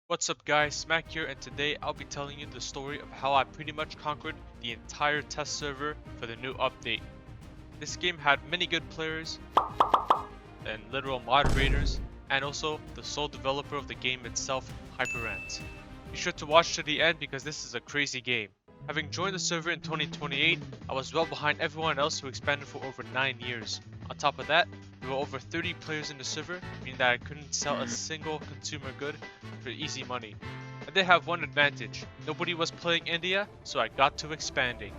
What's up guys, Smack here, and today I'll be telling you the story of how I pretty much conquered the entire test server for the new update. This game had many good players and literal moderators, and also the sole developer of the game itself, Hyperant. Be sure to watch to the end because this is a crazy game. Having joined the server in 2028, I was well behind everyone else who expanded for over 9 years. On top of that, there were over 30 players in the server, meaning that I couldn't sell a single consumer good for easy money. I did have one advantage, nobody was playing India, so I got to expanding.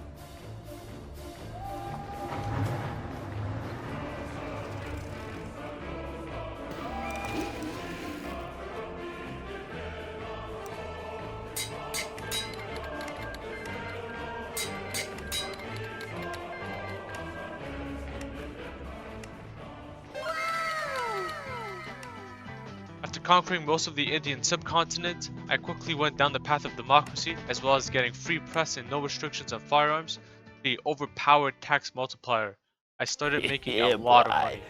After conquering most of the Indian subcontinent, I quickly went down the path of democracy, as well as getting free press and no restrictions on firearms, the overpowered tax multiplier. I started making a lot of money.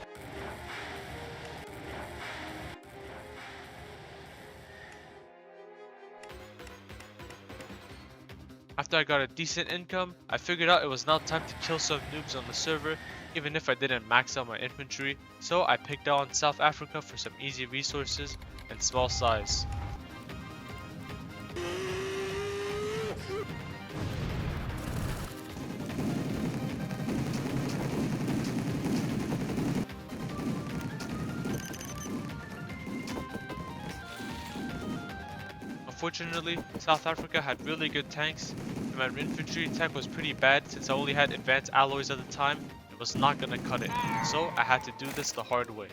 After I got a decent income, I figured out it was now time to kill some noobs on the server, even if I didn't max out my infantry, so I picked out on South Africa for some easy resources and small size. Unfortunately, South Africa had really good tanks, and my infantry tech was pretty bad since I only had advanced alloys at the time. It was not gonna cut it, so I had to do this the hard way.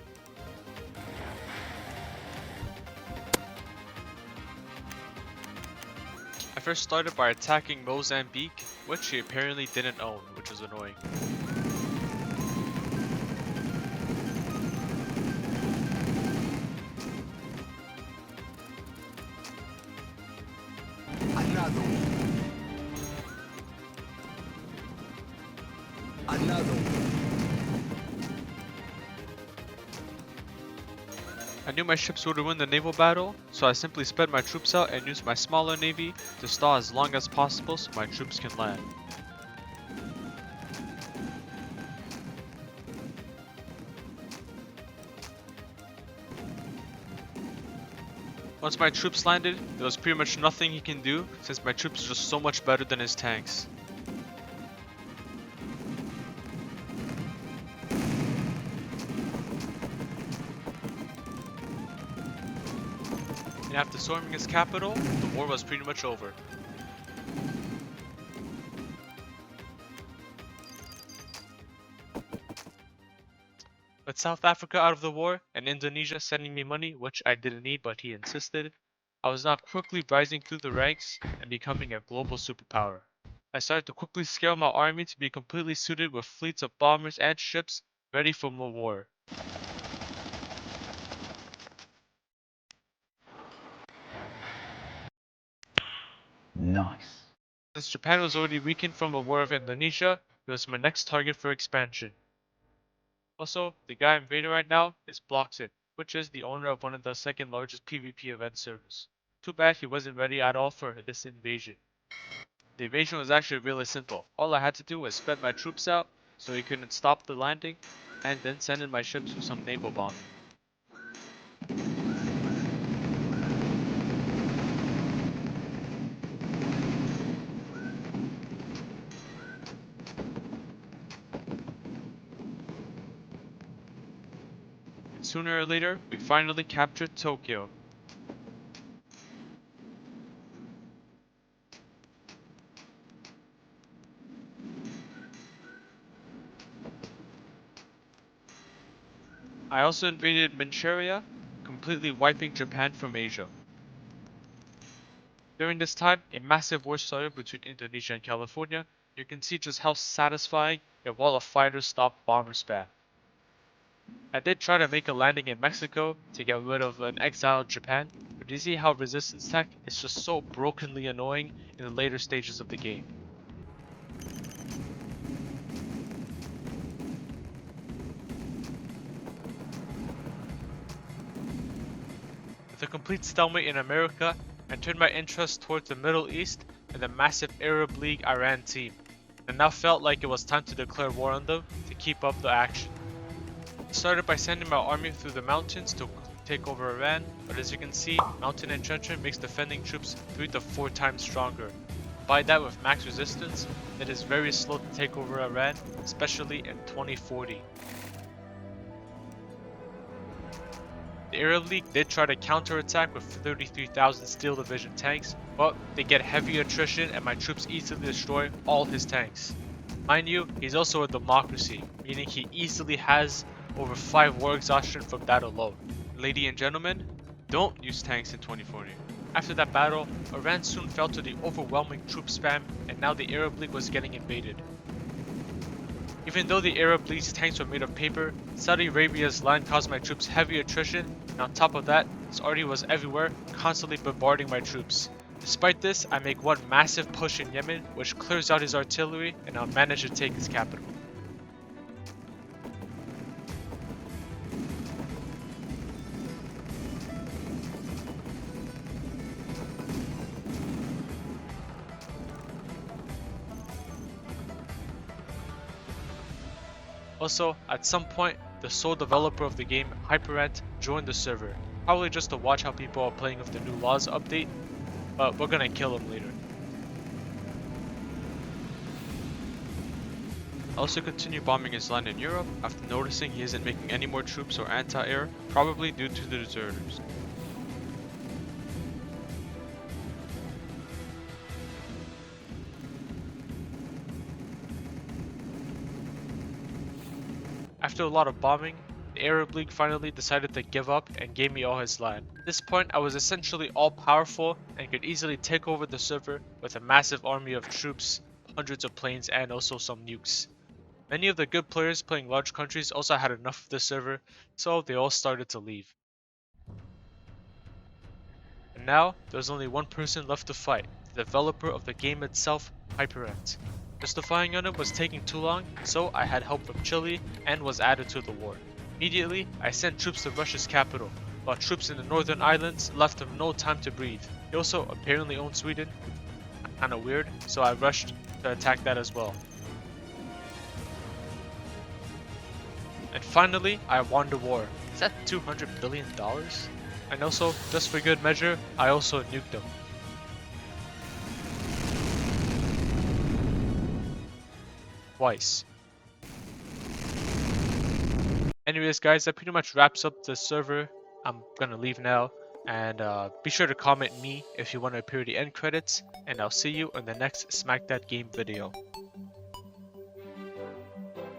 I first started by attacking Mozambique, which he apparently didn't own, which was annoying. I knew my ships would win the naval battle, so I simply sped my troops out and used my smaller navy to stall as long as possible so my troops can land. Once my troops landed, there was pretty much nothing he can do since my troops are just so much better than his tanks. And after storming his capital, the war was pretty much over. With South Africa out of the war and Indonesia sending me money, which I didn't need but he insisted, I was now quickly rising through the ranks and becoming a global superpower. I started to quickly scale my army to be completely suited with fleets of bombers and ships ready for more war. Nice. Since Japan was already weakened from the war of Indonesia, it was my next target for expansion. Also, the guy invading right now is Bloxit, which is the owner of one of the second largest PvP event servers. Too bad he wasn't ready at all for this invasion. The invasion was actually really simple. All I had to do was sped my troops out so he couldn't stop the landing, and then send in my ships for some naval bombing. And sooner or later, we finally captured Tokyo. I also invaded Manchuria, completely wiping Japan from Asia. During this time, a massive war started between Indonesia and California. You can see just how satisfying a wall of fighters stopped bomber spam. I did try to make a landing in Mexico to get rid of an exiled Japan, but you see how resistance tech is just so brokenly annoying in the later stages of the game. With the complete stalemate in America and turned my interest towards the Middle East and the massive Arab League Iran team. I now felt like it was time to declare war on them to keep up the action. I started by sending my army through the mountains to take over Iran, but as you can see, mountain entrenchment makes defending troops 3 to 4 times stronger. By that, with max resistance, it is very slow to take over Iran, especially in 2040. The Arab League did try to counterattack with 33,000 Steel Division tanks, but they get heavy attrition and my troops easily destroy all his tanks. Mind you, he's also a democracy, meaning he easily has over 5 war exhaustion from that alone. Ladies and gentlemen, don't use tanks in 2040. After that battle, Iran soon fell to the overwhelming troop spam, and now the Arab League was getting invaded. Even though the Arab League's tanks were made of paper, Saudi Arabia's line caused my troops heavy attrition, and on top of that, Saudi was everywhere, constantly bombarding my troops. Despite this, I make one massive push in Yemen, which clears out his artillery, and I'll manage to take his capital. Also, at some point, the sole developer of the game, Hyperant, joined the server, probably just to watch how people are playing with the new laws update, but we're gonna kill him later. I also continue bombing his line in Europe after noticing he isn't making any more troops or anti-air, probably due to the deserters. After a lot of bombing, the Arab League finally decided to give up and gave me all his land. At this point, I was essentially all powerful and could easily take over the server with a massive army of troops, hundreds of planes, and also some nukes. Many of the good players playing large countries also had enough of the server, so they all started to leave. And now, there's only one person left to fight, the developer of the game itself, Hyperant. Justifying on it was taking too long, so I had help from Chile and was added to the war. Immediately, I sent troops to Russia's capital, while troops in the northern islands left him no time to breathe. He also apparently owned Sweden, kinda weird, so I rushed to attack that as well. And finally, I won the war. Is that $200 billion? And also, just for good measure, I also nuked them. Twice. Anyways guys, that pretty much wraps up the server. I'm gonna leave now, and be sure to comment me if you want to appear at the end credits, and I'll see you in the next Smack That Game video.